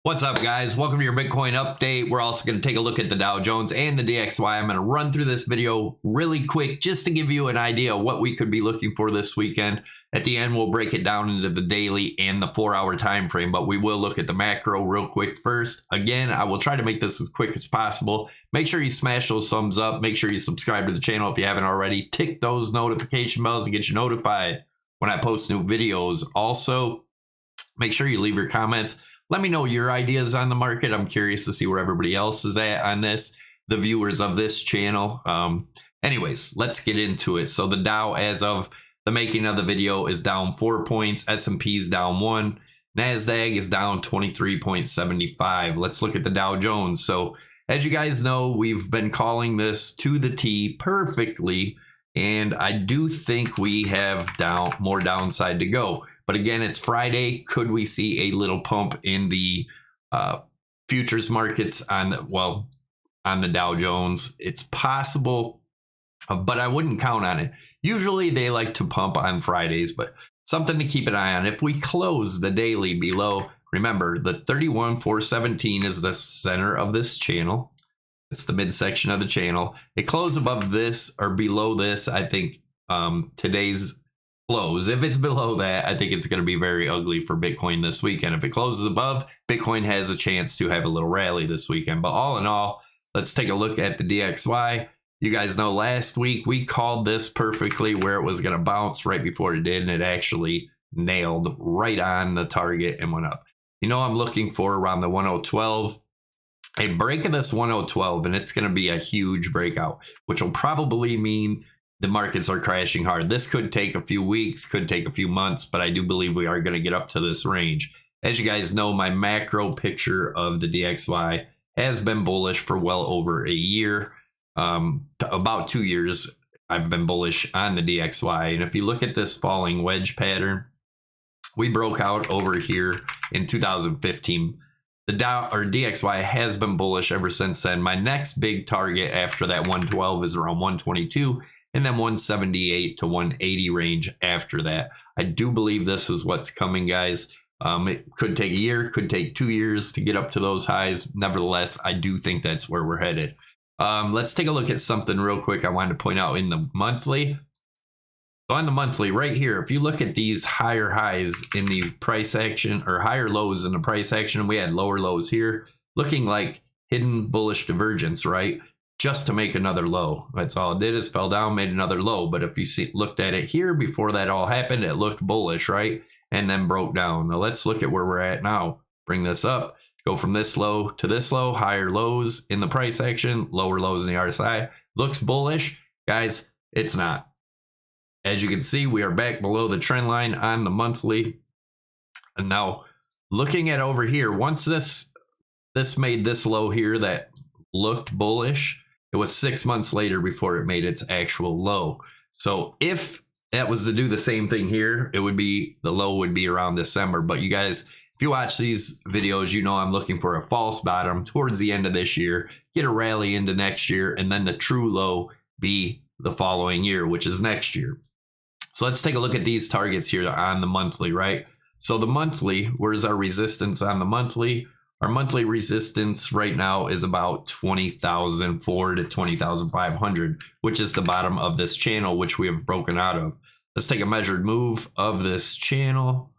What's up, guys? Welcome to your Bitcoin update. We're also going to take a look at the Dow Jones and the DXY. I'm going to run through this video really quick just to give you an idea of what we could be looking for this weekend. At the end, we'll break it down into the daily and the 4-hour time frame, but we will look at the macro real quick first. Again, I will try to make this as quick as possible. Make sure you smash those thumbs up. Make sure you subscribe to the channel if you haven't already. Tick those notification bells to get you notified when I post new videos. Also, make sure you leave your comments. Let me know your ideas on the market. I'm curious to see where everybody else is at on this, the viewers of this channel. Anyways, let's get into it. So the Dow, as of the making of the video, is down 4 points. S&P is down 1. NASDAQ is down 23.75. Let's look at the Dow Jones. So as you guys know, we've been calling this to the T perfectly. And I do think we have more downside to go. But again, it's Friday. Could we see a little pump in the futures markets on the Dow Jones? It's possible, but I wouldn't count on it. Usually they like to pump on Fridays, but something to keep an eye on. If we close the daily below, remember the 31,417 is the center of this channel. It's the midsection of the channel. It closed above this or below this. I think today's close. If it's below that, I think it's going to be very ugly for Bitcoin this weekend. If it closes above, Bitcoin has a chance to have a little rally this weekend. But all in all, let's take a look at the DXY. You guys know last week we called this perfectly where it was going to bounce right before it did, and it actually nailed right on the target and went up. You know, I'm looking for around the 1012. A break of this 1012, and it's going to be a huge breakout, which will probably mean the markets are crashing hard. This could take a few weeks, could take a few months, but I do believe we are going to get up to this range. As you guys know, my macro picture of the DXY has been bullish for well over a year. About 2 years, I've been bullish on the DXY. And if you look at this falling wedge pattern, we broke out over here in 2015. The Dow or DXY has been bullish ever since then. My next big target after that 112 is around 122. And then 178 to 180 range after that. I do believe this is what's coming, guys. It could take a year, could take 2 years to get up to those highs. Nevertheless, I do think that's where we're headed. Let's take a look at something real quick I wanted to point out in the monthly. So on the monthly right here, if you look at these higher highs in the price action or higher lows in the price action, we had lower lows here, looking like hidden bullish divergence, right? Just to make another low. That's all it did, is fell down, made another low. But if you looked at it here before that all happened, it looked bullish, right? And then broke down. Now let's look at where we're at now. Bring this up, go from this low to this low, higher lows in the price action, lower lows in the RSI. Looks bullish. Guys, it's not. As you can see, we are back below the trend line on the monthly. And now looking at over here, once this made this low here that looked bullish, it was 6 months later before it made its actual low. So if that was to do the same thing here, it would be, the low would be around December. But you guys, if you watch these videos, you know I'm looking for a false bottom towards the end of this year, get a rally into next year, and then the true low be the following year, which is next year. So let's take a look at these targets here on the monthly, right? So the monthly, where's our resistance on the monthly? Our monthly resistance right now is about 20,004 to 20,500, which is the bottom of this channel, which we have broken out of. Let's take a measured move of this channel,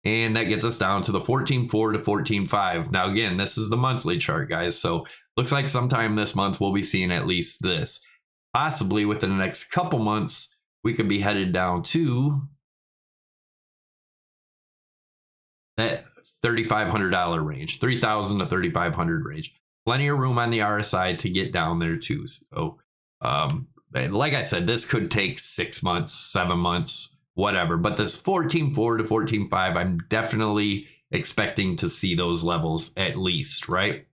and that gets us down to the 14.4 to 14.5. Now, again, this is the monthly chart, guys. So looks like sometime this month we'll be seeing at least this. Possibly within the next couple months, we could be headed down to that $3,500 range, 3,000 to 3,500 range. Plenty of room on the RSI to get down there too. So, like I said, this could take 6 months, 7 months, whatever. But this 14.4 to 14.5, I'm definitely expecting to see those levels at least, right?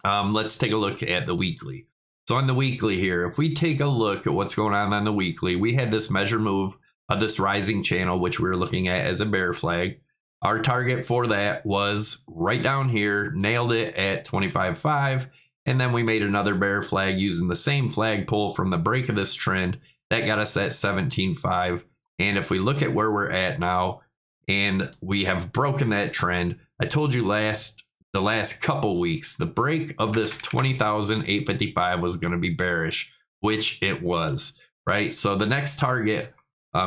Let's take a look at the weekly. So on the weekly here, if we take a look at what's going on the weekly, we had this measure move of this rising channel, which we were looking at as a bear flag. Our target for that was right down here, nailed it at 25.5, and then we made another bear flag using the same flagpole from the break of this trend. That got us at 17.5, and if we look at where we're at now, and we have broken that trend, I told you the last couple weeks, the break of this 20,855 was going to be bearish, which it was, right? So the next target,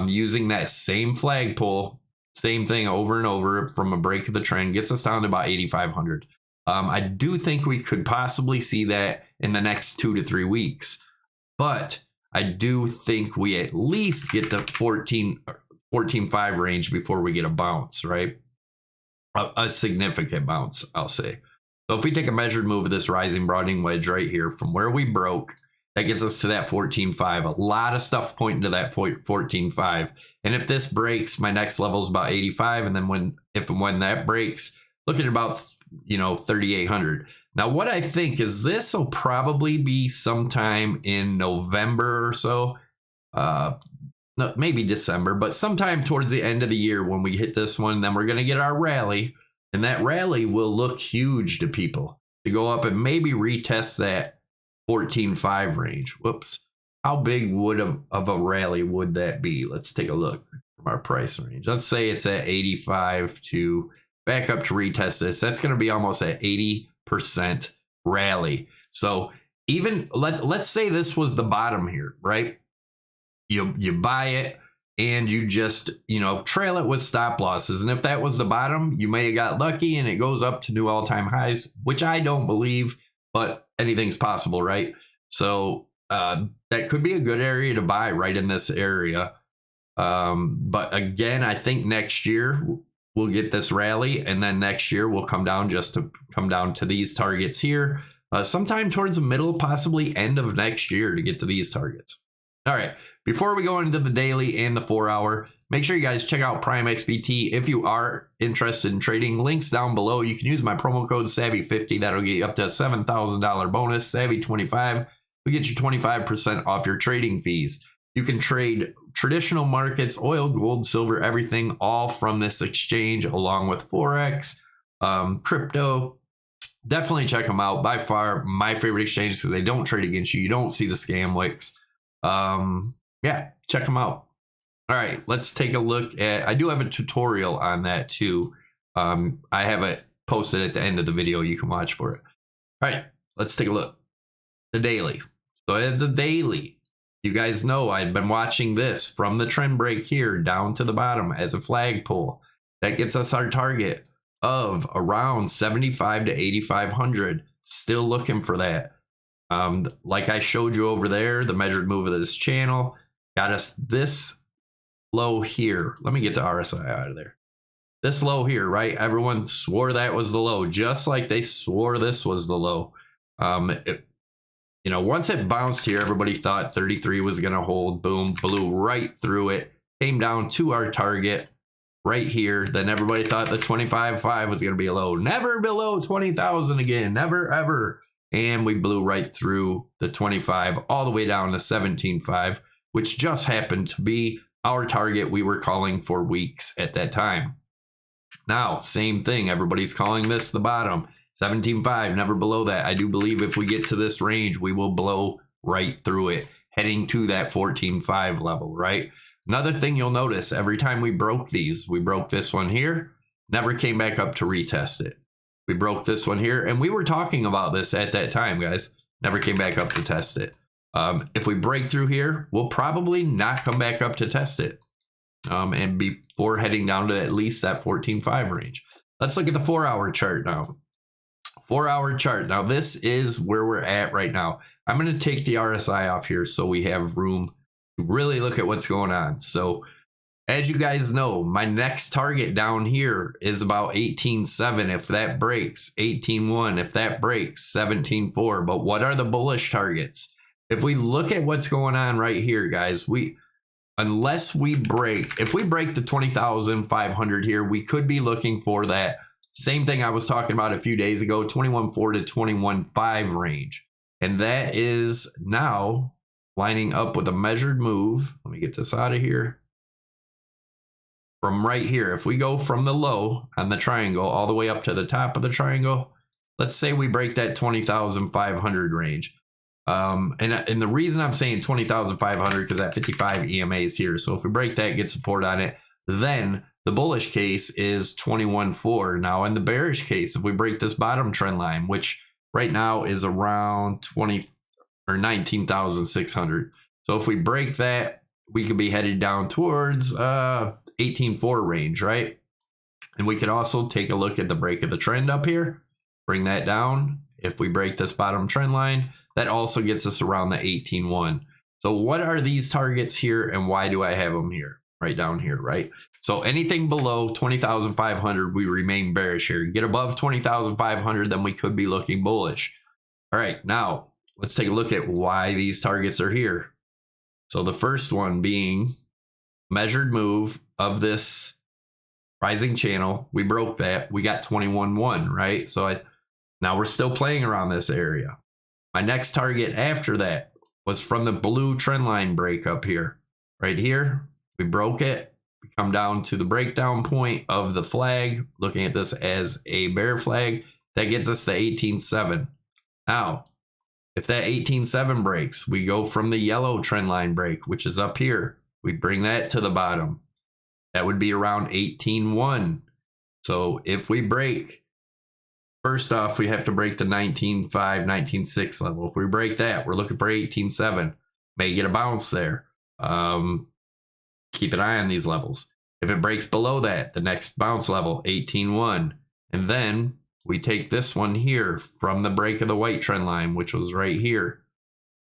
using that same flagpole, same thing over and over from a break of the trend, gets us down to about 8,500. I do think we could possibly see that in the next 2 to 3 weeks, but I do think we at least get the 14.5 range before we get a bounce, right? A significant bounce, I'll say. So if we take a measured move of this rising broadening wedge right here from where we broke, that gets us to that 14.5. A lot of stuff pointing to that 14.5. And if this breaks, my next level is about 85. And then when that breaks, look at about, 3,800. Now, what I think is this will probably be sometime in November or so. No, maybe December, but sometime towards the end of the year when we hit this one, then we're going to get our rally. And that rally will look huge to people to go up and maybe retest that 14.5 range. Whoops. How big of a rally would that be? Let's take a look from our price range. Let's say it's at 85 to back up to retest this. That's going to be almost at 80% rally. So even let's say this was the bottom here, right? You buy it and you just, trail it with stop losses. And if that was the bottom, you may have got lucky and it goes up to new all-time highs, which I don't believe, but anything's possible, right? So that could be a good area to buy right in this area. But again, I think next year we'll get this rally, and then next year we'll come down to these targets here, sometime towards the middle, possibly end of next year to get to these targets. All right, before we go into the daily and the 4 hour, make sure you guys check out PrimeXBT if you are interested in trading. Links down below. You can use my promo code Savvy50. That'll get you up to a $7,000 bonus. Savvy25 will get you 25% off your trading fees. You can trade traditional markets, oil, gold, silver, everything, all from this exchange, along with Forex, crypto. Definitely check them out. By far, my favorite exchange because they don't trade against you. You don't see the scam wicks. Yeah, check them out. All right, let's take a look at, I do have a tutorial on that too. I have it posted at the end of the video. You can watch for it. All right, let's take a look. The daily. So it's a daily. You guys know I've been watching this from the trend break here down to the bottom as a flagpole. That gets us our target of around 75 to 8,500. Still looking for that. Like I showed you over there, the measured move of this channel got us this low here. Let me get the RSI out of there. This low here, right? Everyone swore that was the low, just like they swore this was the low. Once it bounced here, everybody thought 33 was going to hold. Boom, blew right through it. Came down to our target right here. Then everybody thought the 25.5 was going to be a low. Never below 20,000 again. Never, ever. And we blew right through the 25 all the way down to 17.5, which just happened to be our target we were calling for weeks at that time. Now, same thing. Everybody's calling this the bottom. 17.5, never below that. I do believe if we get to this range, we will blow right through it, heading to that 14.5 level, right? Another thing you'll notice, every time we broke these, we broke this one here, never came back up to retest it. We broke this one here, and we were talking about this at that time, guys. Never came back up to test it. If we break through here, we'll probably not come back up to test it. And before heading down to at least that 14.5 range. Let's look at the 4 hour chart now. 4 hour chart. Now, this is where we're at right now. I'm going to take the RSI off here so we have room to really look at what's going on. So, as you guys know, my next target down here is about 18.7 if that breaks, 18.1 if that breaks, 17.4. But what are the bullish targets? If we look at what's going on right here, guys, unless we break, if we break the 20,500 here, we could be looking for that same thing I was talking about a few days ago, 21.4 to 21.5 range. And that is now lining up with a measured move. Let me get this out of here. From right here, if we go from the low on the triangle all the way up to the top of the triangle, let's say we break that 20,500 range. And the reason I'm saying 20,500 because that 55 EMA is here. So if we break that, get support on it, then The bullish case is 21.4. Now in the bearish case, if we break this bottom trend line, which right now is around 20 or 19,600. So if we break that, we could be headed down towards 18.4 range, right? And we could also take a look at the break of the trend up here, bring that down. If we break this bottom trend line, that also gets us around the 18.1. So what are these targets here and why do I have them here? Right down here, right? So anything below 20,500, we remain bearish here. Get above 20,500, then we could be looking bullish. All right, now let's take a look at why these targets are here. So the first one being measured move of this rising channel. We broke that. We got 21.1, right? So now we're still playing around this area. My next target after that was from the blue trend line break up here. Right here, we broke it. We come down to the breakdown point of the flag, looking at this as a bear flag. That gets us to 18.7. Now, if that 18.7 breaks, we go from the yellow trend line break, which is up here. We bring that to the bottom. That would be around 18.1. So if we break, first off, we have to break the 19.5, 19.6 level. If we break that, we're looking for 18.7. May get a bounce there. Keep an eye on these levels. If it breaks below that, the next bounce level, 18.1. And then we take this one here from the break of the white trend line, which was right here.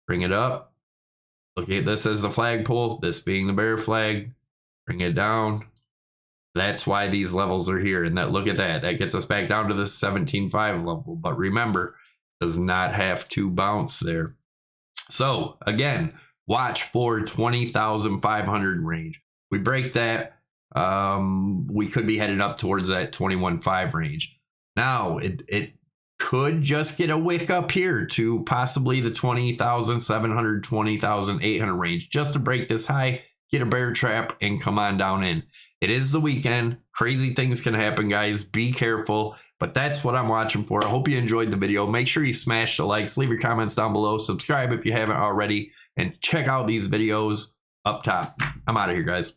Bring it up. Look at this as the flagpole, this being the bear flag. Bring it down. That's why these levels are here. And that, look at that. That gets us back down to the 17.5 level. But remember, does not have to bounce there. So again, watch for 20,500 range. We break that. We could be headed up towards that 21.5 range. Now it could just get a wick up here to possibly the 20,700, 20,800 range just to break this high, get a bear trap, and come on down in. It is the weekend. Crazy things can happen, guys. Be careful. But that's what I'm watching for. I hope you enjoyed the video. Make sure you smash the likes, leave your comments down below, subscribe if you haven't already, and check out these videos up top. I'm out of here, guys.